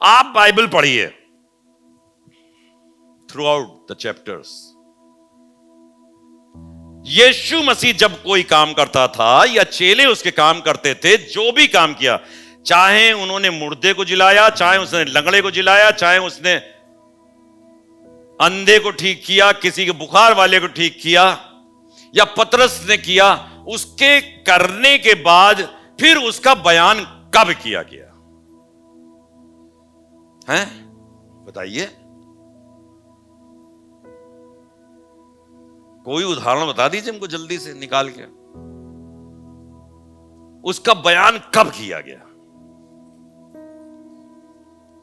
आप बाइबल पढ़िए through out the chapters. यीशु मसीह जब कोई काम करता था या चेले उसके काम करते थे, जो भी काम किया, चाहे उन्होंने मुर्दे को जिलाया, चाहे उसने लंगड़े को जिलाया, चाहे उसने अंधे को ठीक किया, किसी के बुखार वाले को ठीक किया, या पतरस ने किया, उसके करने के बाद फिर उसका बयान कब किया गया है? बताइए, कोई उदाहरण बता दीजिए हमको जल्दी से निकाल के, उसका बयान कब किया गया?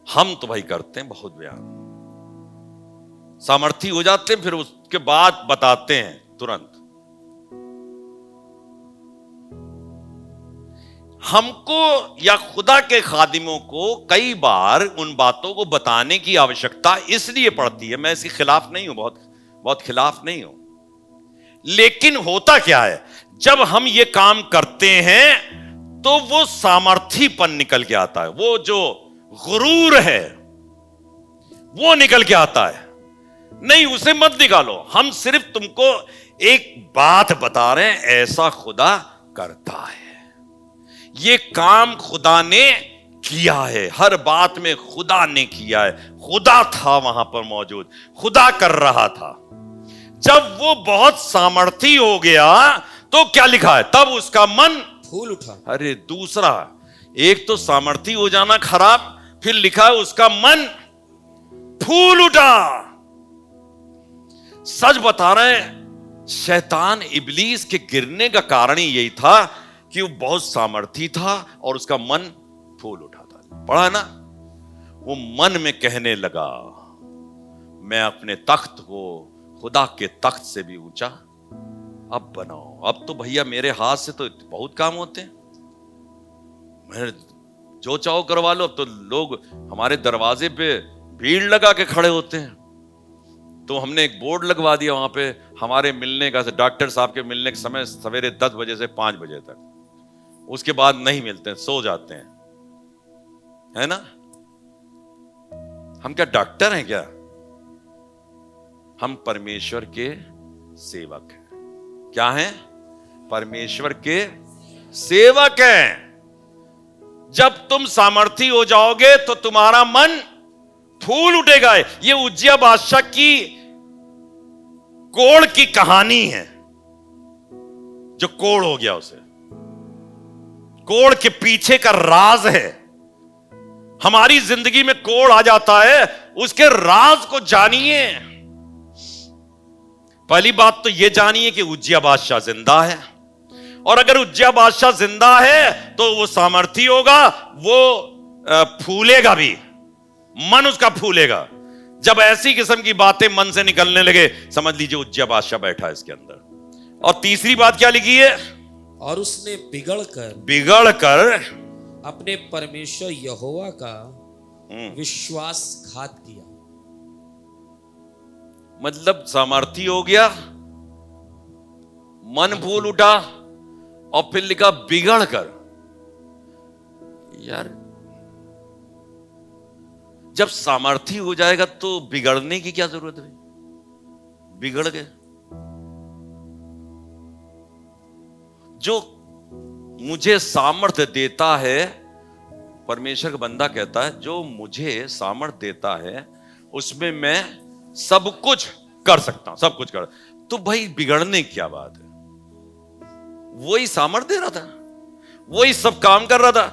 हम तो भाई करते हैं बहुत बयान, सामर्थी हो जाते हैं, फिर उसके बाद बताते हैं तुरंत। हमको या खुदा के खादिमों को कई बार उन बातों को बताने की आवश्यकता इसलिए पड़ती है, मैं इसके खिलाफ नहीं हूं, बहुत खिलाफ नहीं हूं, लेकिन होता क्या है, जब हम ये काम करते हैं तो वो सामर्थीपन निकल के आता है, वो जो गुरूर है वो निकल के आता है। नहीं, उसे मत निकालो, हम सिर्फ तुमको एक बात बता रहे हैं, ऐसा खुदा करता है, ये काम खुदा ने किया है, हर बात में खुदा ने किया है, खुदा था वहां पर मौजूद, खुदा कर रहा था। जब वो बहुत सामर्थी हो गया तो क्या लिखा है, तब उसका मन फूल उठा। अरे दूसरा, एक तो सामर्थी हो जाना खराब, फिर लिखा है उसका मन फूल उठा। सच बता रहे हैं, शैतान इब्लीस के गिरने का कारण ही यही था कि वो बहुत सामर्थी था और उसका मन फूल उठा था। पढ़ा ना, वो मन में कहने लगा, मैं अपने तख्त को खुदा के तख्त से भी ऊंचा अब बनाओ। अब तो भैया मेरे हाथ से तो बहुत काम होते हैं, मैं जो चाहो करवा लो। अब तो लोग हमारे दरवाजे पे भीड़ लगा के खड़े होते हैं, तो हमने एक बोर्ड लगवा दिया वहां पे, हमारे मिलने का, डॉक्टर साहब के मिलने का समय सवेरे 10 बजे से 5 बजे तक, उसके बाद नहीं मिलते हैं, सो जाते हैं, है ना। हम क्या डॉक्टर हैं क्या? हम परमेश्वर के सेवक हैं। क्या हैं? परमेश्वर के सेवक हैं। जब तुम सामर्थी हो जाओगे तो तुम्हारा मन फूल उठेगा। ये उज्जिया बादशाह की कोढ़ की कहानी है, जो कोढ़ हो गया उसे, कोढ़ के पीछे का राज है। हमारी जिंदगी में कोढ़ आ जाता है, उसके राज को जानिए। पहली बात तो यह जानिए कि उज्जिया बादशाह जिंदा है, और अगर उज्जिया बादशाह जिंदा है तो वो सामर्थी होगा, वो फूलेगा भी, मन उसका फूलेगा। जब ऐसी किस्म की बातें मन से निकलने लगे, समझ लीजिए उज्जिया बादशाह बैठा है इसके अंदर। और तीसरी बात क्या लिखी है? और उसने बिगड़कर अपने परमेश्वर यहोवा का विश्वासघात किया। मतलब सामर्थी हो गया, मन फूल उठा, और फिर लिखा बिगड़कर। यार, जब सामर्थी हो जाएगा तो बिगड़ने की क्या जरूरत है? बिगड़ गए। जो मुझे सामर्थ्य देता है, परमेश्वर का बंदा कहता है, जो मुझे सामर्थ्य देता है उसमें मैं सब कुछ कर सकता हूं, सब कुछ कर। तो भाई बिगड़ने की क्या बात है? वही सामर्थ्य दे रहा था, वही सब काम कर रहा था,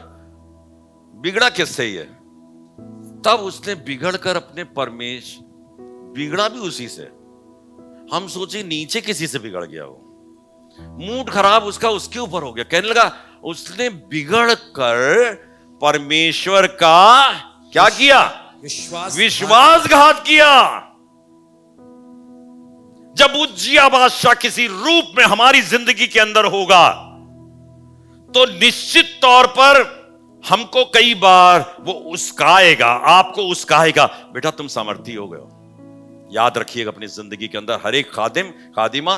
बिगड़ा किससे ही है? तब उसने बिगड़कर अपने बिगड़ा भी उसी से। हम सोचे नीचे किसी से बिगड़ गया हो, मूड खराब उसका उसके ऊपर हो गया। कहने लगा उसने बिगड़कर परमेश्वर का क्या किया? विश्वासघात किया। जब उज्जिया बादशाह किसी रूप में हमारी जिंदगी के अंदर होगा तो निश्चित तौर पर हमको कई बार वो उस्काएगा, आपको उस्काएगा, बेटा तुम सामर्थी हो गए हो। याद रखिएगा अपनी जिंदगी के अंदर, हर एक खादिम, खादिमा,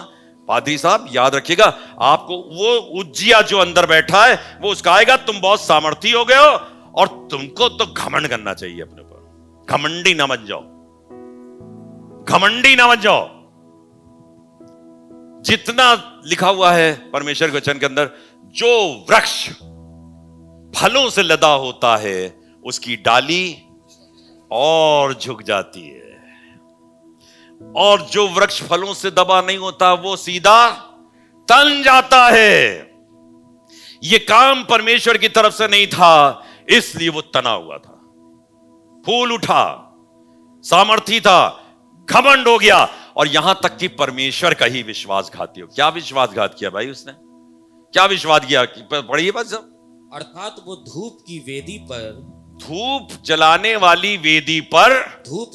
पादरी साहब, याद रखिएगा, आपको वो उज्जिया जो अंदर बैठा है वो उस्काएगा, तुम बहुत सामर्थी हो गए हो, और तुमको तो घमंड करना चाहिए अपने ऊपर। घमंडी ना बन जाओ, घमंडी ना बन जाओ। जितना लिखा हुआ है परमेश्वर के वचन के अंदर, जो वृक्ष फलों से लदा होता है उसकी डाली और झुक जाती है, और जो वृक्ष फलों से दबा नहीं होता वो सीधा तन जाता है। यह काम परमेश्वर की तरफ से नहीं था, इसलिए वो तना हुआ था, फूल उठा, सामर्थी था, घमंड हो गया, और यहां तक कि परमेश्वर का ही विश्वासघाती हो। क्या विश्वासघात किया भाई उसने? क्या विश्वास किया? पढ़िए बस सब। अर्थात वो धूप की वेदी पर, धूप जलाने वाली वेदी पर धूप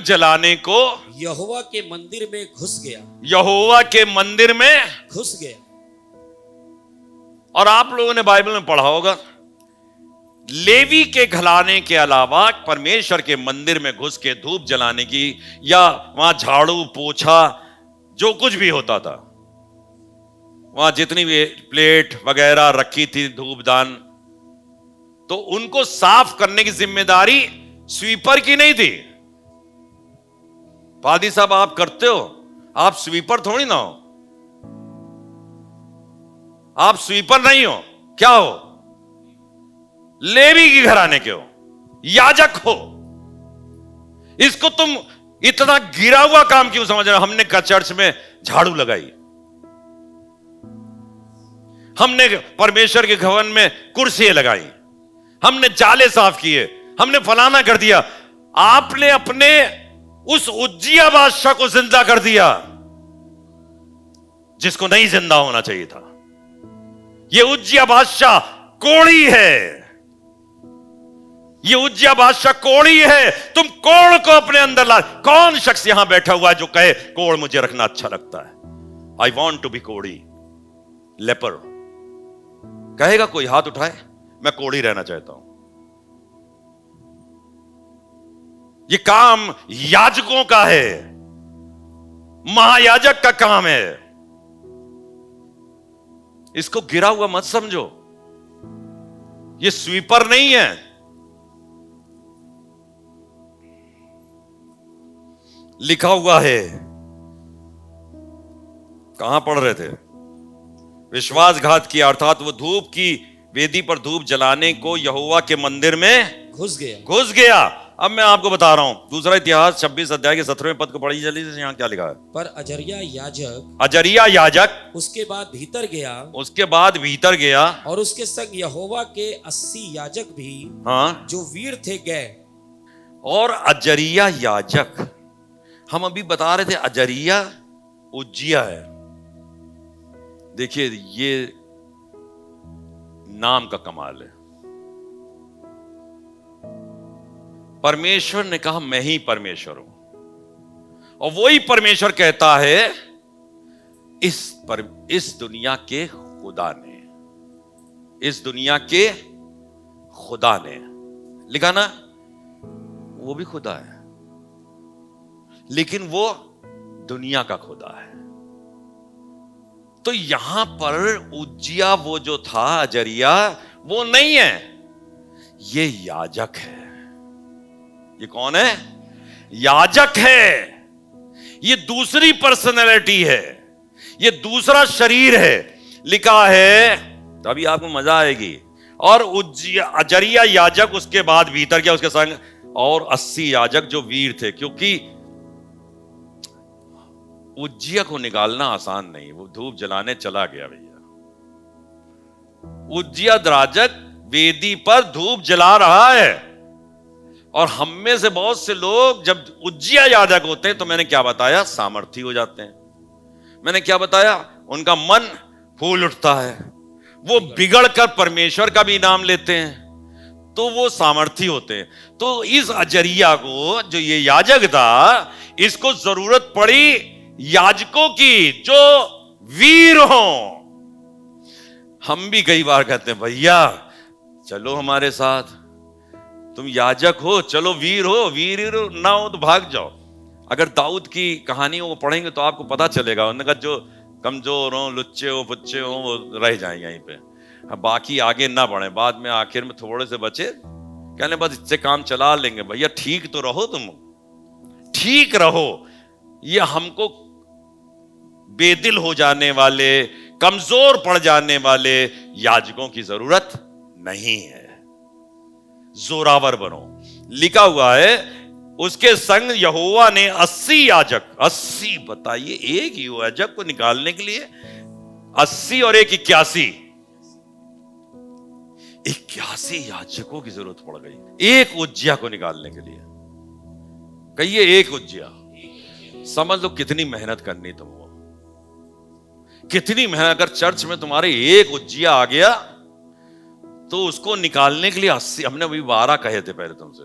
जलाने को यहोवा के मंदिर में घुस गया, यहोवा के मंदिर में घुस गया। और आप लोगों ने बाइबल में पढ़ा होगा, लेवी के घराने के अलावा परमेश्वर के मंदिर में घुस के धूप जलाने की, या वहां झाड़ू पोछा जो कुछ भी होता था, वहां जितनी भी प्लेट वगैरह रखी थी धूपदान, तो उनको साफ करने की जिम्मेदारी स्वीपर की नहीं थी। पादी साहब आप करते हो, आप स्वीपर थोड़ी ना हो, आप स्वीपर नहीं हो, क्या हो? लेवी की घराने के हो, याजक हो। इसको तुम इतना गिरा हुआ काम क्यों समझ रहे हो? हमने चर्च में झाड़ू लगाई, हमने परमेश्वर के भवन में कुर्सियां लगाई, हमने जाले साफ किए, हमने फलाना कर दिया। आपने अपने उस उज्जिया बादशाह को जिंदा कर दिया जिसको नहीं जिंदा होना चाहिए था। यह उज्जिया बादशाह कोढ़ी है, ये उज्जिया बादशाह कोढ़ी है। तुम कोढ़ को अपने अंदर ला। कौन शख्स यहां बैठा हुआ है जो कहे कोढ़ मुझे रखना अच्छा लगता है? आई वॉन्ट टू बी कोढ़ी, लेपर। कहेगा कोई? हाथ उठाए, मैं कोढ़ी रहना चाहता हूं। ये काम याजकों का है, महायाजक का काम है। इसको गिरा हुआ मत समझो, ये स्वीपर नहीं है। लिखा हुआ है, कहां पढ़ रहे थे? विश्वासघात किया, अर्थात वो धूप की वेदी पर धूप जलाने को यहोवा के मंदिर में घुस गया, घुस गया। अब मैं आपको बता रहा हूं, दूसरा इतिहास 26 अध्याय के 17वें पद को पढ़िए जल्दी से। यहां क्या लिखा है? पर अजरिया याजक उसके बाद भीतर गया, और उसके संग यहोवा के 80 याजक भी, हाँ, जो वीर थे, गए। और अजरिया याजक, हम अभी बता रहे थे अजरिया उज्जिया है। देखिए ये नाम का कमाल है। परमेश्वर ने कहा मैं ही परमेश्वर हूं, और वही परमेश्वर कहता है इस दुनिया के खुदा ने, इस दुनिया के खुदा ने। लिखा ना, वो भी खुदा है, लेकिन वो दुनिया का खुदा है। तो यहां पर उज्जिया वो जो था अजरिया, वो नहीं है, ये याजक है। ये कौन है? याजक है। ये दूसरी पर्सनैलिटी है, ये दूसरा शरीर है। लिखा है, तभी आपको मजा आएगी। और अजरिया याजक उसके बाद भीतर गया उसके संग, और 80 याजक जो वीर थे, क्योंकि उज्जिया को निकालना आसान नहीं, वो धूप जलाने चला गया भैया। उज्जिया याजक वेदी पर धूप जला रहा है, और हम में से बहुत से लोग जब उज्जिया याजक होते हैं तो मैंने क्या बताया, सामर्थी हो जाते हैं। मैंने क्या बताया, उनका मन फूल उठता है, वो बिगड़कर परमेश्वर का भी नाम लेते हैं, तो वो सामर्थी होते हैं। तो इस अजरिया को, जो ये याजक था, इसको जरूरत पड़ी याजकों की जो वीर हो। हम भी कई बार कहते हैं भैया चलो हमारे साथ, तुम याजक हो, चलो वीर हो, वीर ना हो तो भाग जाओ। अगर दाऊद की कहानियों को पढ़ेंगे तो आपको पता चलेगा, उन्होंने कहा जो कमजोर हो, लुच्चे हो, पुच्चे हो, वो रह जाएंगे यहीं पे, बाकी आगे ना बढ़े, बाद में आखिर में थोड़े से बचे कहने बस इससे काम चला लेंगे। भैया ठीक तो रहो, तुम ठीक रहो। ये हमको बेदिल हो जाने वाले, कमजोर पड़ जाने वाले याजकों की जरूरत नहीं है। जोरावर बनो। लिखा हुआ है उसके संग यहोवा ने 80 याजक, 80 बताइए, एक ही याजक को निकालने के लिए 80 और एक 81, 81 याजकों की जरूरत पड़ गई एक उज्जिया को निकालने के लिए। कहिए एक उज्जिया। समझ लो कितनी मेहनत करनी तुमको, कितनी मेहनत। अगर चर्च में तुम्हारे एक उज्जिया आ गया तो उसको निकालने के लिए 80, हमने अभी 12 कहे थे पहले तुमसे।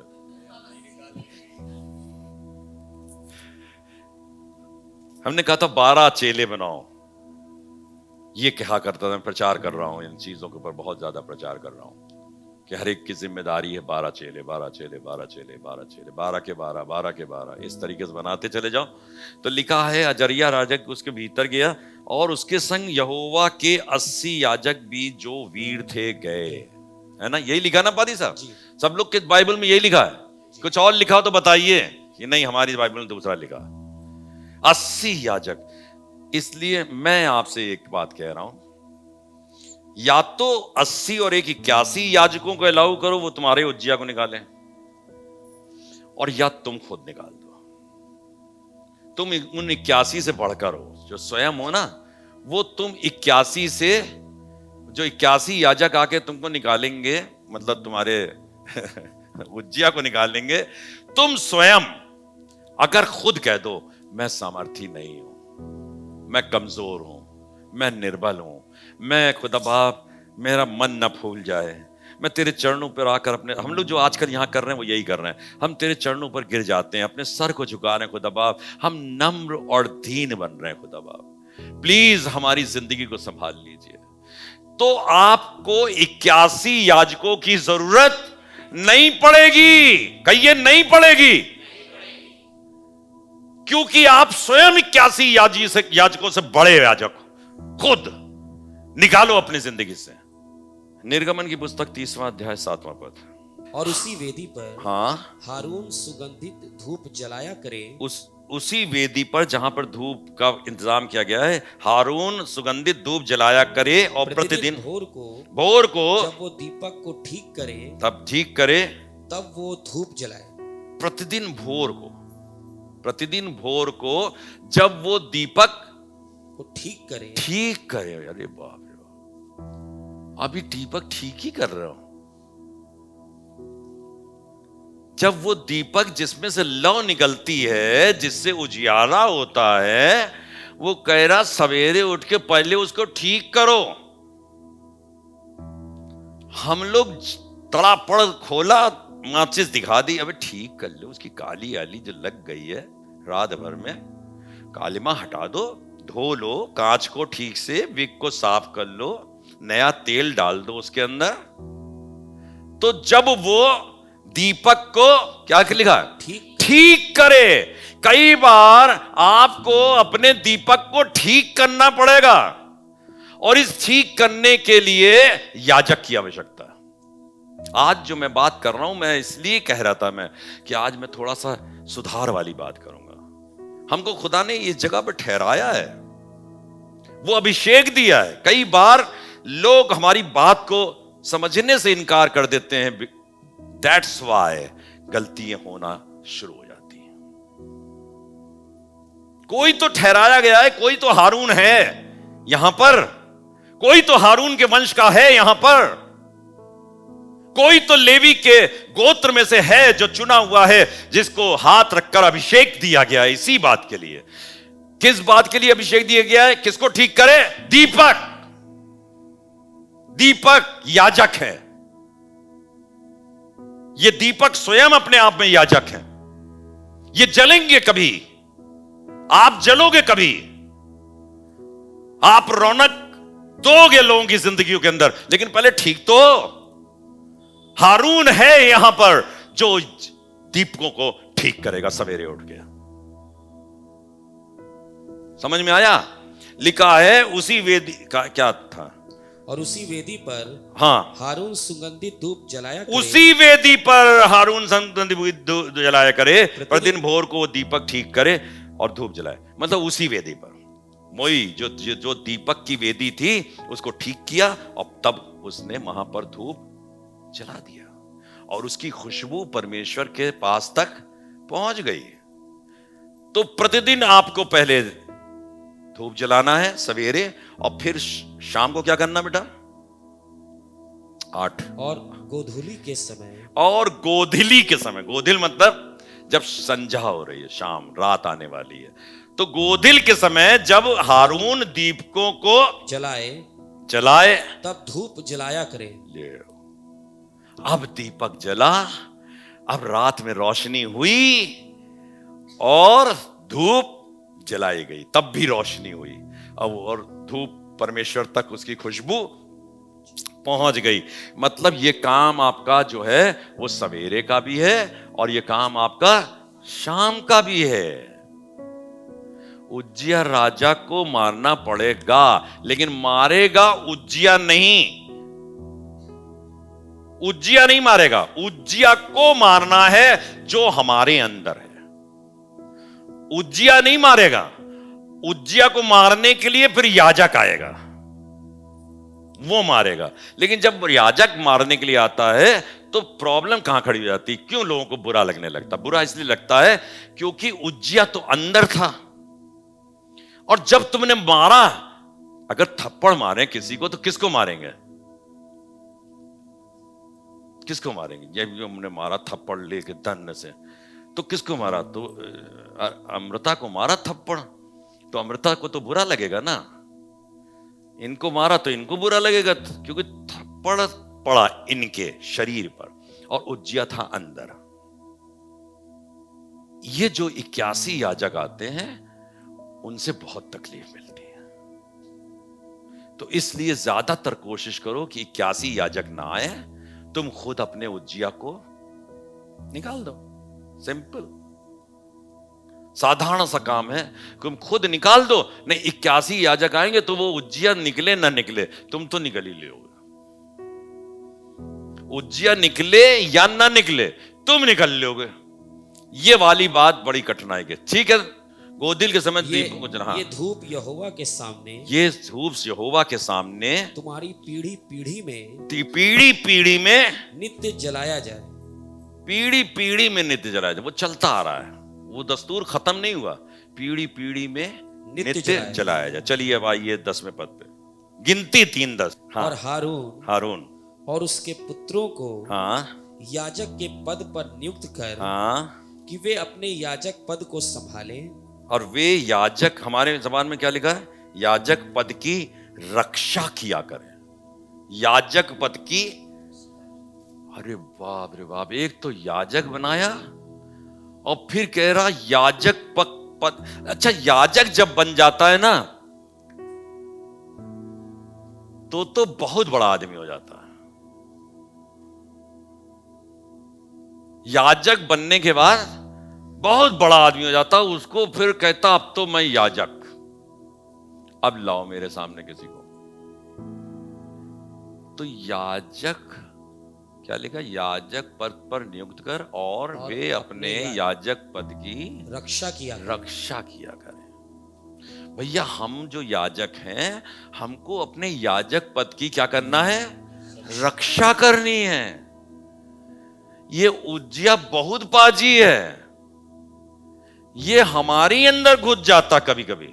हमने कहा था 12 चेले बनाओ। ये कहा करता था, मैं प्रचार कर रहा हूं इन चीजों के ऊपर, बहुत ज्यादा प्रचार कर रहा हूं कि हर एक की जिम्मेदारी है 12 चेले, 12 चेले, 12 चेले, 12 चेले, 12 के 12, 12 के 12, इस तरीके से बनाते चले जाओ। तो लिखा है अजरिया याजक उसके भीतर गया और उसके संग यहोवा के 80 याजक भी जो वीर थे गए। है ना, यही लिखा ना पादी साहब? सब लोग के बाइबल में यही लिखा है? कुछ और लिखा हो तो बताइए कि नहीं हमारी बाइबल में दूसरा लिखा। 80 याजक। इसलिए मैं आपसे एक बात कह रहा हूं, या तो 80 और एक 81 याजकों को अलाउ करो वो तुम्हारे उज्जिया को निकालें, और या तुम खुद निकाल दो। तुम उन 81 से बढ़कर हो, जो स्वयं हो ना, वो तुम 81 से, जो 81 याजक आके तुमको निकालेंगे, मतलब तुम्हारे उज्जिया को निकालेंगे। तुम स्वयं अगर खुद कह दो मैं सामर्थी नहीं हूं, मैं कमजोर हूं, मैं निर्बल हूं, मैं खुदा बाप मेरा मन न फूल जाए, मैं तेरे चरणों पर आकर अपने, हम लोग जो आजकल यहां कर रहे हैं वो यही कर रहे हैं, हम तेरे चरणों पर गिर जाते हैं, अपने सर को झुका रहे हैं खुदा बाप, हम नम्र और दीन बन रहे हैं खुदा बाप, प्लीज हमारी जिंदगी को संभाल लीजिए। तो आपको 81 याजकों की जरूरत नहीं पड़ेगी। कहिए नहीं पड़ेगी, क्योंकि आप स्वयं 81 याजकों से बड़े याजक खुद निकालो अपनी जिंदगी से। निर्गमन की पुस्तक 30वां अध्याय 7वां पद। और उसी वेदी पर हाँ, हारून सुगंधित धूप जलाया करे। उसी वेदी पर जहां पर धूप का इंतजाम किया गया है, हारून सुगंधित धूप जलाया करे, और प्रतिदिन भोर को जब वो दीपक को ठीक करे, तब ठीक करे, तब वो धूप जलाए। प्रतिदिन भोर को जब वो दीपक को ठीक करे। अरे बाप रे बाप, अभी दीपक ठीक ही कर रहे हो। जब वो दीपक जिसमें से लौ निकलती है, जिससे उजियारा होता है, वो कह रहा सवेरे उठ के पहले उसको ठीक करो। हम लोग तड़ापड़ खोला, माचिस दिखा दी, अबे ठीक कर लो, उसकी काली आली जो लग गई है रात भर में, कालिमा हटा दो, धो लो, कांच को ठीक से, विक को साफ कर लो, नया तेल डाल दो उसके अंदर। तो जब वो दीपक को क्या लिखा, ठीक करे। कई बार आपको अपने दीपक को ठीक करना पड़ेगा, और इस ठीक करने के लिए याजक की आवश्यकता है। आज जो मैं बात कर रहा हूं, मैं इसलिए कह रहा था मैं कि आज मैं थोड़ा सा सुधार वाली बात करूंगा। हमको खुदा ने इस जगह पर ठहराया है, वो अभिषेक दिया है। कई बार लोग हमारी बात को समझने से इनकार कर देते हैं, दैट्स वाई गलतियां होना शुरू हो जाती हैं। कोई तो ठहराया गया है, कोई तो हारून है यहां पर, कोई तो हारून के वंश का है यहां पर, कोई तो लेवी के गोत्र में से है जो चुना हुआ है, जिसको हाथ रखकर अभिषेक दिया गया है इसी बात के लिए। किस बात के लिए अभिषेक दिया गया है? किसको ठीक करे? दीपक याजक है। ये दीपक स्वयं अपने आप में याजक है। ये जलेंगे कभी, आप जलोगे कभी, आप रौनक दोगे लोगों की जिंदगियों के अंदर, लेकिन पहले ठीक तो। हारून है यहां पर जो दीपकों को ठीक करेगा सवेरे उठ के। समझ में आया? लिखा है उसी वेदी का क्या था, और उसी वेदी पर हाँ, हारून सुगंधित धूप जलाया करे। उसी वेदी पर हारून सुगंधित धूप जलाया करे, प्रतिदिन भोर को वो दीपक ठीक करे और धूप जलाए। मतलब उसी वेदी पर मोई जो दीपक की वेदी थी उसको ठीक किया और तब उसने वहां पर धूप जला दिया और उसकी खुशबू परमेश्वर के पास तक पहुंच गई। तो प्रतिदिन आपको पहले धूप जलाना है सवेरे, और फिर शाम को क्या करना बेटा? 8 और गोधूली के समय, और गोधूली के समय, गोधूल मतलब जब संध्या हो रही है, शाम रात आने वाली है, तो गोधूल के समय जब हारून दीपकों को जलाए तब धूप जलाया करे। अब दीपक जला, अब रात में रोशनी हुई और धूप जलाई गई, तब भी रोशनी हुई अब, और धूप परमेश्वर तक उसकी खुशबू पहुंच गई। मतलब ये काम आपका जो है वो सवेरे का भी है और ये काम आपका शाम का भी है। उज्जिया राजा को मारना पड़ेगा, लेकिन मारेगा उज्जिया नहीं, उज्जिया नहीं मारेगा, उज्जिया को मारना है जो हमारे अंदर है। उज्जिया नहीं मारेगा, उज्जिया को मारने के लिए फिर याजक आएगा, वो मारेगा। लेकिन जब याजक मारने के लिए आता है तो प्रॉब्लम कहां खड़ी हो जाती? क्यों लोगों को बुरा लगने लगता? बुरा इसलिए लगता है क्योंकि उज्जिया तो अंदर था, और जब तुमने मारा, अगर थप्पड़ मारे किसी को तो किसको मारेंगे? किसको मारेंगे? जब हमने मारा थप्पड़ लेके धन से, तो किसको मारा? तो अमृता को मारा थप्पड़, तो अमृता को तो बुरा लगेगा ना। इनको मारा तो इनको बुरा लगेगा, क्योंकि थप्पड़ पड़ा इनके शरीर पर और उज्जिया था अंदर। ये जो 81 याजक आते हैं उनसे बहुत तकलीफ मिलती है, तो इसलिए ज्यादातर कोशिश करो कि 81 याजक ना आए, तुम खुद अपने उज्जिया को निकाल दो। सिंपल साधारण सा काम है, तुम खुद निकाल दो। नहीं 81 याजक आएंगे तो वो उज्जिया निकले ना निकले, तुम तो निकल ही लोगे। उज्जिया निकले या ना निकले, तुम निकल लोगे। ये वाली बात बड़ी कठिनाई की। ठीक है, गोधूल के समय दीप को जला, ये धूप यहोवा के सामने, ये धूप यहोवा के सामने तुम्हारी पीढ़ी पीढ़ी में, पीढ़ी पीढ़ी में नित्य जलाया जाए। पीढ़ी पीढ़ी में नित्य जलाया जाए, वो चलता आ रहा है, वो दस्तूर खत्म नहीं हुआ। पीढ़ी पीढ़ी में नित्य जलाया जाए। चलिए अब आइए 10वें पद पे, गिनती 3-10। हाँ, और हारून और उसके पुत्रों को हाँ याजक के पद पर नियुक्त कर, हाँ, कि वे अपने याजक पद को संभालें। और वे याजक, हमारे जबान में क्या लिखा है? याजक पद की रक्षा किया करें। याजक पद की, अरे बाप रे बाप, एक तो याजक बनाया और फिर कह रहा याजक पद। अच्छा, याजक जब बन जाता है ना तो बहुत बड़ा आदमी हो जाता है। याजक बनने के बाद बहुत बड़ा आदमी हो जाता, उसको फिर कहता अब तो मैं याजक, अब लाओ मेरे सामने किसी को। तो याजक क्या लिखा? याजक पद पर नियुक्त कर और वे अपने याजक पद की रक्षा किया करें। भैया हम जो याजक हैं, हमको अपने याजक पद की क्या करना है? रक्षा करनी है। ये उज्जिया बहुत बाजी है, ये हमारी अंदर घुस जाता कभी कभी।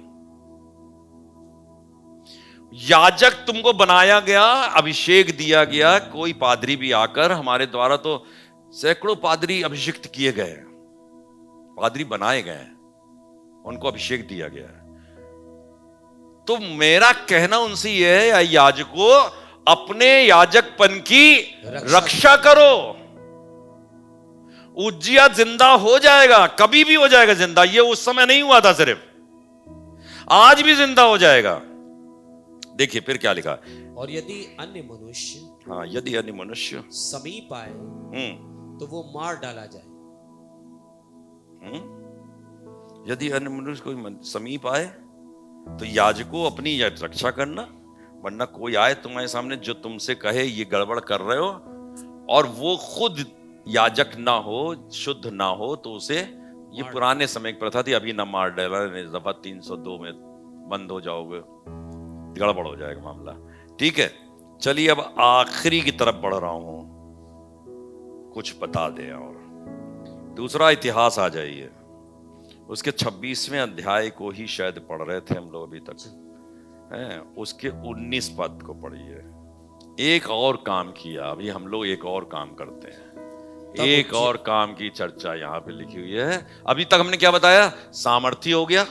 याजक तुमको बनाया गया, अभिषेक दिया गया, कोई पादरी भी आकर, हमारे द्वारा तो सैकड़ों पादरी अभिषिक्त किए गए, पादरी बनाए गए, उनको अभिषेक दिया गया। तो मेरा कहना उनसे यह है, याजकों अपने याजकपन की रक्षा करो। उज्जिया जिंदा हो जाएगा, कभी भी हो जाएगा जिंदा, ये उस समय नहीं हुआ था सिर्फ, आज भी जिंदा हो जाएगा। देखिए फिर क्या लिखा? और यदि अन्य मनुष्य, हाँ, यदि अन्य मनुष्य समीप आए तो वो मार डाला जाए। यदि अन्य मनुष्य कोई समीप आए तो याजकों अपनी रक्षा करना, वरना कोई आए तुम्हारे सामने जो तुमसे कहे ये गड़बड़ कर रहे हो और वो खुद याजक ना हो, शुद्ध ना हो, तो उसे, ये पुराने समय की प्रथा थी, अभी ना मार डाला, दफा 302 में बंद हो जाओगे, गड़बड़ हो जाएगा मामला। ठीक है, चलिए अब आखिरी की तरफ बढ़ रहा हूं, कुछ बता दे। और दूसरा इतिहास आ जाइए, उसके 26वें अध्याय को ही शायद पढ़ रहे थे हम लोग अभी तक, है उसके 19 पद को पढ़िए। एक और काम किया, अभी हम लोग एक और काम करते हैं, एक और काम की चर्चा यहाँ पे लिखी हुई है। अभी तक हमने क्या बताया? सामर्थी हो गया,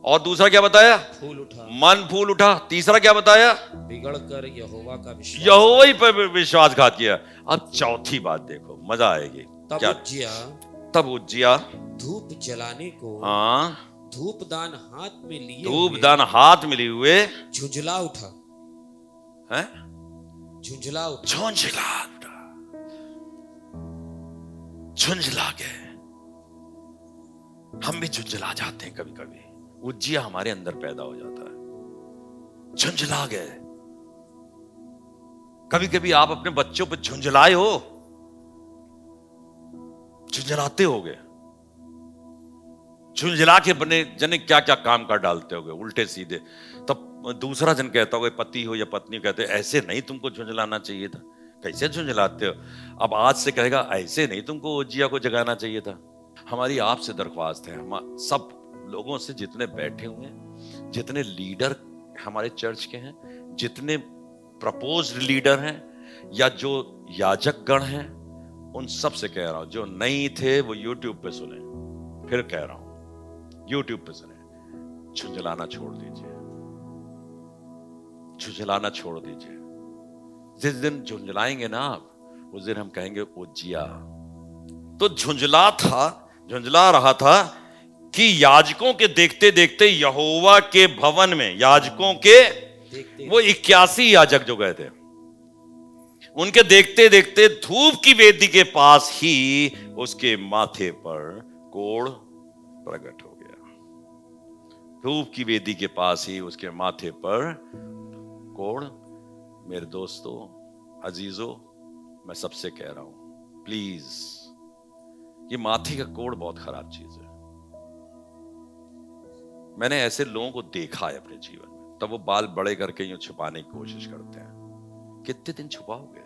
और दूसरा क्या बताया? फूल उठा, मन फूल उठा। तीसरा क्या बताया? बिगड़कर यहोवा का विश्वास, यहोवा ही पर विश्वासघात किया। अब चौथी बात देखो, मजा आएगी। तब उज्जिया धूप जलाने को, हाँ, धूपदान हाथ में लिए, धूपदान हाथ में लिए हुए झुंझला उठा, है झुंझला उठा, झुंझला गए। हम भी झुंझला जाते हैं कभी कभी, उज्जिया हमारे अंदर पैदा हो जाता है, झुंझला गए। कभी कभी आप अपने बच्चों पर झुंझलाए हो, झुंझलाते होगे, झुंझला के बने जने क्या क्या काम कर डालते होगे उल्टे सीधे। तब दूसरा जन कहता होगा, पति हो या पत्नी, कहते ऐसे नहीं तुमको झुंझलाना चाहिए था, कैसे झुंझलाते हो। अब आज से कहेगा ऐसे नहीं तुमको उज्जिया को जगाना चाहिए था। हमारी आपसे दरख्वास्त है, हम सब लोगों से, जितने बैठे हुए हैं, जितने लीडर हमारे चर्च के हैं, जितने प्रपोज्ड लीडर हैं, या जो याजक गण हैं, उन सब से कह रहा हूं, जो नहीं थे वो YouTube पे सुने, फिर कह रहा हूं YouTube पे सुने, झुंझलाना छोड़ दीजिए, झुंझलाना छोड़ दीजिए। जिस दिन झुंझलाएंगे ना आप, उस दिन हम कहेंगे उज्जिया तो झुंझला रहा था कि याजकों के देखते देखते यहोवा के भवन में, याजकों के वो 81 याजक जो गए थे, उनके देखते देखते धूप की वेदी के पास ही उसके माथे पर कोढ़ प्रकट हो गया। धूप की वेदी के पास ही उसके माथे पर कोढ़। मेरे दोस्तों, अजीजों, मैं सबसे कह रहा हूं, प्लीज, ये माथे का कोढ़ बहुत खराब चीज है। मैंने ऐसे लोगों को देखा है अपने जीवन में, तब वो बाल बड़े करके यूं छुपाने की कोशिश करते हैं। कितने दिन छुपाओगे?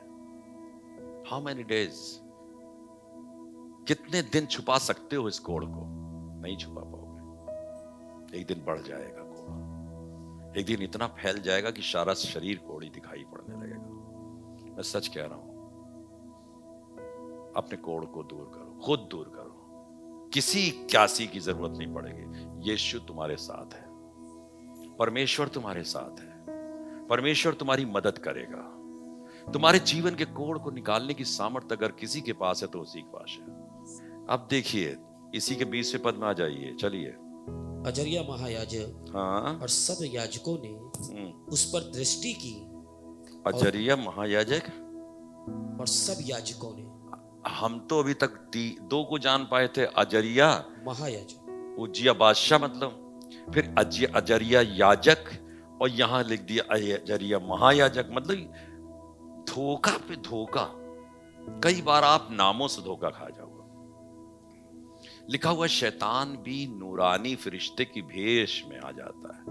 How many days? कितने दिन छुपा सकते हो इस कोढ़ को? नहीं छुपा पाओगे। एक दिन बढ़ जाएगा कोढ़, एक दिन इतना फैल जाएगा कि सारा शरीर कोढ़ी दिखाई पड़ने लगेगा। मैं सच कह रहा हूं, अपने कोढ़ को दूर करो, खुद दूर करो, किसी क्यासी की जरूरत नहीं पड़ेगी। यीशु तुम्हारे साथ है, परमेश्वर तुम्हारे साथ है, परमेश्वर तुम्हारी मदद करेगा। तुम्हारे जीवन के कोढ़ को निकालने की सामर्थ्य अगर किसी के पास है तो उसी के पास है। अब देखिए, इसी के 20वें पद में आ जाइए, चलिए। अजरिया महायाजक, हाँ, और सब याजकों ने उस पर दृष्टि की। अजरिया महायाजक और सब याजकों ने, हम तो अभी तक 2 को जान पाए थे, अजरिया महायाजक, उज्जिया बादशाह मतलब, फिर अजरिया याजक, और यहां लिख दिया अजरिया महायाजक। मतलब धोखा पे धोखा। कई बार आप नामों से धोखा खा जाओगे। लिखा हुआ शैतान भी नूरानी फरिश्ते की भेष में आ जाता है।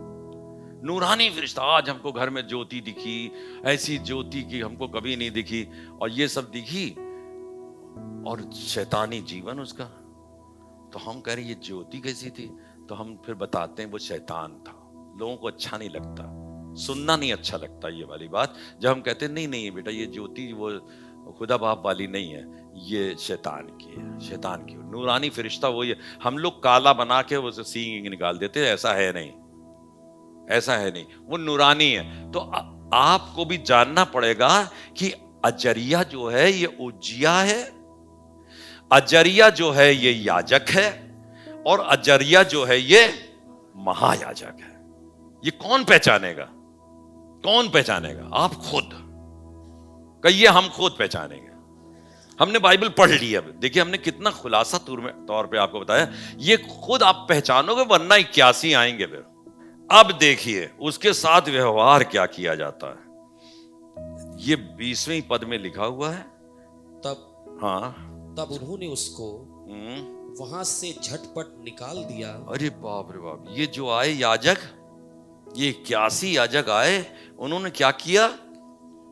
नूरानी फरिश्ता, आज हमको घर में ज्योति दिखी, ऐसी ज्योति की हमको कभी नहीं दिखी, और ये सब दिखी, और शैतानी जीवन उसका। तो हम कह रहे ये ज्योति कैसी थी? तो हम फिर बताते हैं वो शैतान था। लोगों को अच्छा नहीं लगता, सुनना नहीं अच्छा लगता ये वाली बात, जब हम कहते नहीं नहीं बेटा ये ज्योति वो खुदा बाप वाली नहीं है, ये शैतान की है, शैतान की नूरानी फरिश्ता वो ये। हम लोग काला बना के वो सींग निकाल देते, ऐसा है नहीं, ऐसा है नहीं, वो नूरानी है। तो आपको भी जानना पड़ेगा कि अजरिया जो है ये उज्जिया है, अजरिया जो है ये याजक है, और अजरिया जो है ये महायाजक है। ये कौन पहचानेगा? कौन पहचानेगा? आप खुद कहिए, हम खुद पहचानेंगे। हमने बाइबल पढ़ ली, अब देखिए हमने कितना खुलासा तौर पे आपको बताया, ये खुद आप पहचानोगे, वरना 81 आएंगे फिर। अब देखिए उसके साथ व्यवहार क्या किया जाता है। ये 20वें पद में लिखा हुआ है। तब हाँ, तब उन्होंने उसको वहां से झटपट निकाल दिया। अरे बाप रे बाप, ये जो आए याजक, ये 81 याजक आए, उन्होंने क्या किया?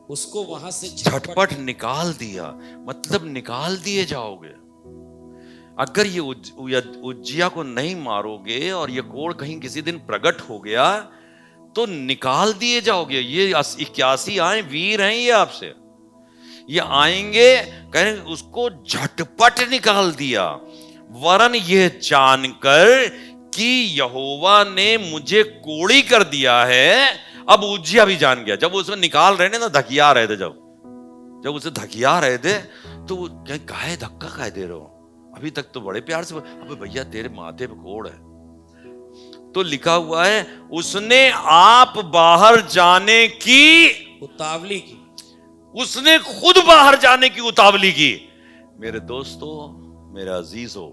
उसको वहां से झटपट निकाल दिया। मतलब निकाल दिए जाओगे। अगर ये उज्जिया को नहीं मारोगे और ये कोढ़ कहीं किसी दिन प्रकट हो गया तो निकाल दिए जाओगे। ये 81 आए, वीर हैं ये आपसे, ये आएंगे, कहें उसको झटपट निकाल दिया। वरन ये जानकर कि यहोवा ने मुझे कोड़ी कर दिया है। अब उज्जिया भी जान गया, जब उसमें निकाल रहे थे ना, धकिया रहे थे, जब उसे धकिया रहे थे तो कहें काहे धक्का काहे दे रहे हो, अभी तक तो बड़े प्यार से, अबे भैया तेरे माथे पे कोड़ है। तो लिखा हुआ है उसने आप बाहर जाने की उतावली की, उसने खुद बाहर जाने की उतावली की। मेरे दोस्तों, मेरे अजीजों,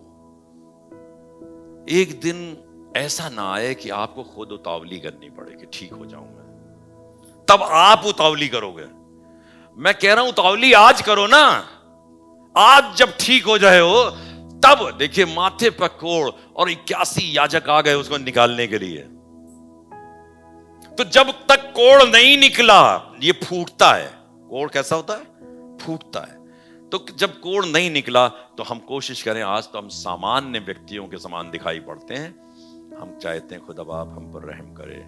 एक दिन ऐसा ना आए कि आपको खुद उतावली करनी पड़े कि ठीक हो जाऊं मैं, तब आप उतावली करोगे। मैं कह रहा हूं उतावली आज करो ना, आज जब ठीक हो जाए हो तब। देखिए माथे पर कोड़ और 81 याजक आ गए उसको निकालने के लिए। तो जब तक कोड़ नहीं निकला, ये फूटता है। कोड़ कैसा होता है? फूटता है। तो जब कोड़ नहीं निकला तो हम कोशिश करें, आज तो हम सामान्य व्यक्तियों के समान दिखाई पड़ते हैं, हम चाहते हैं खुदा बाप हम पर रहम करे,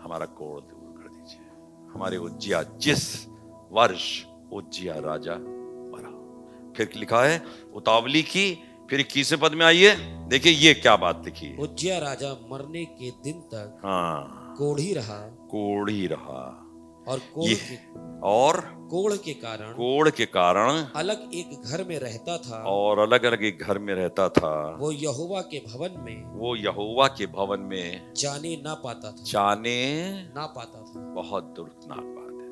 हमारा कोड़ दूर कर दीजिए। हमारे उज्जिया, जिस वर्ष उज्जिया राजा मरा, फिर लिखा है उतावली की। फिर 21वें पद में आइए, देखिए ये क्या बात लिखी। उज्जिया राजा मरने के दिन तक हाँ, कोढ़ी रहा, कोढ़ ही रहा। और कोढ़ के कारण अलग एक घर में रहता था, और अलग अलग एक घर में रहता था। वो यहोवा के भवन में जाने ना पाता था। बहुत दुर्दनाक बात है,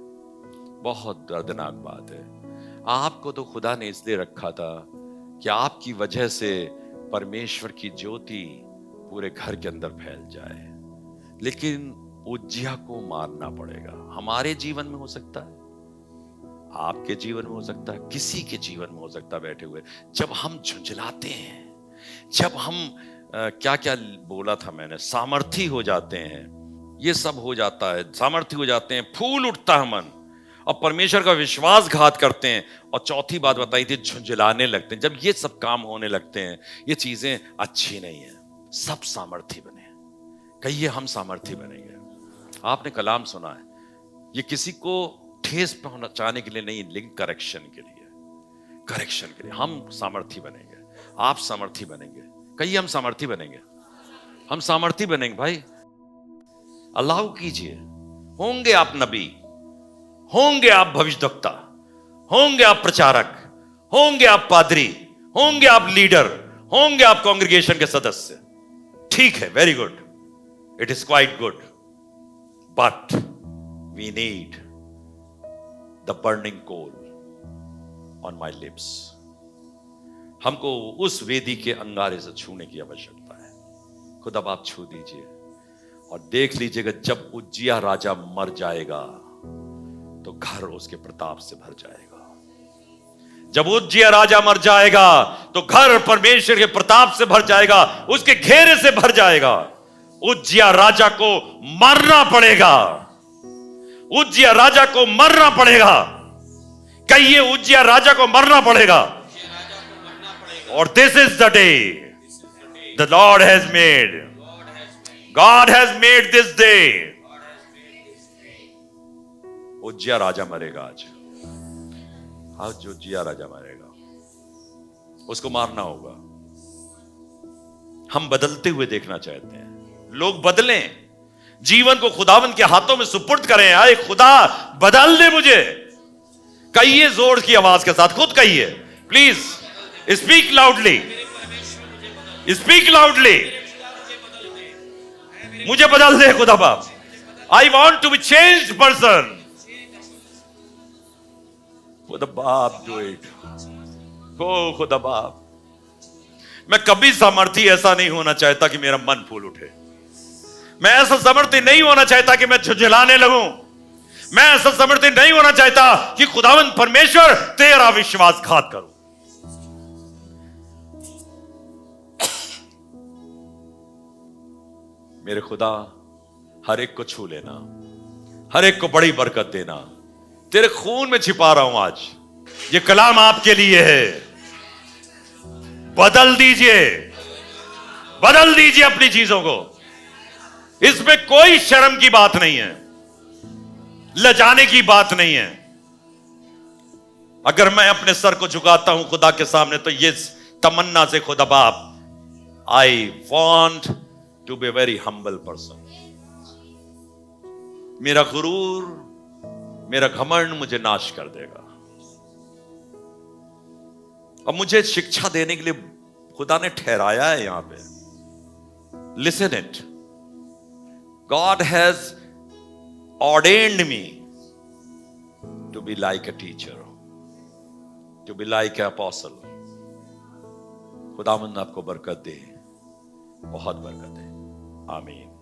बहुत दर्दनाक बात है। आपको तो खुदा ने इसलिए रखा था कि आपकी वजह से परमेश्वर की ज्योति पूरे घर के अंदर फैल जाए, लेकिन उज्जिया को मारना पड़ेगा। हमारे जीवन में हो सकता है, आपके जीवन में हो सकता है, किसी के जीवन में हो सकता है। बैठे हुए जब हम झुंझलाते हैं, जब हम क्या क्या बोला था मैंने, सामर्थी हो जाते हैं, ये सब हो जाता है, सामर्थी हो जाते हैं, फूल उठता है मन, और परमेश्वर का विश्वासघात करते हैं। और चौथी बात बताई थी, झुंझलाने लगते हैं। जब ये सब काम होने लगते हैं, ये चीजें अच्छी नहीं है। सब सामर्थी बने, कहिए हम सामर्थी बनेंगे। आपने कलाम सुना है, ये किसी को ठेस पहुंचाने के लिए नहीं, लेकिन करेक्शन के लिए हम सामर्थी बनेंगे। आप सामर्थी बनेंगे, कहिए हम सामर्थी बनेंगे, हम सामर्थी बनेंगे भाई। अल्लाह कीजिए, होंगे आप नबी, होंगे आप भविष्यवक्ता, होंगे आप प्रचारक, होंगे आप पादरी, होंगे आप लीडर, होंगे आप कांग्रेगेशन के सदस्य, ठीक है, very good, it is quite good, but we need the burning coal on my lips. हमको उस वेदी के अंगारे से छूने की आवश्यकता है। खुदा आप छू दीजिए और देख लीजिएगा, जब उज्जिया राजा मर जाएगा तो घर उसके प्रताप से भर जाएगा। जब उज्जिया राजा मर जाएगा तो घर परमेश्वर के प्रताप से भर जाएगा, उसके घेरे से भर जाएगा। उज्जिया राजा को मरना पड़ेगा, उज्जिया राजा को मरना पड़ेगा, कहिए उज्जिया राजा को मरना पड़ेगा। और this is the day the lord has made, god has made this day. Uzziah राजा मरेगा आज उज्जिया राजा मरेगा, उसको मारना होगा। हम बदलते हुए देखना चाहते हैं, लोग बदलें, जीवन को खुदावंद के हाथों में सुपुर्द करें। आए खुदा बदल दे मुझे, कहिए जोर की आवाज के साथ, खुद कहिए, please speak loudly, speak loudly, मुझे बदल दे खुदा बाप। I want to be changed person. खुदा बाप डू इट, हो खुदा बाप। मैं कभी सामर्थी ऐसा नहीं होना चाहता कि मेरा मन फूल उठे। मैं ऐसा समर्थी नहीं होना चाहता कि मैं झुझलाने लगूं। मैं ऐसा समर्थी नहीं होना चाहता कि खुदावंद परमेश्वर तेरा विश्वासघात करूं। मेरे खुदा, हर एक को छू लेना, हर एक को बड़ी बरकत देना। तेरे खून में छिपा रहा हूं आज। ये कलाम आपके लिए है। बदल दीजिए, बदल दीजिए अपनी चीजों को। इसमें कोई शर्म की बात नहीं है, लजाने की बात नहीं है। अगर मैं अपने सर को झुकाता हूं खुदा के सामने, तो ये तमन्ना से, खुदा बाप, I want to be very humble person. मेरा गुरूर, मेरा घमंड मुझे नाश कर देगा। और मुझे शिक्षा देने के लिए खुदा ने ठहराया है यहां पे। Listen it, God has ordained me to be like a teacher, to be like a apostle. खुदावंद आपको बरकत दे, बहुत बरकत है। आमीन।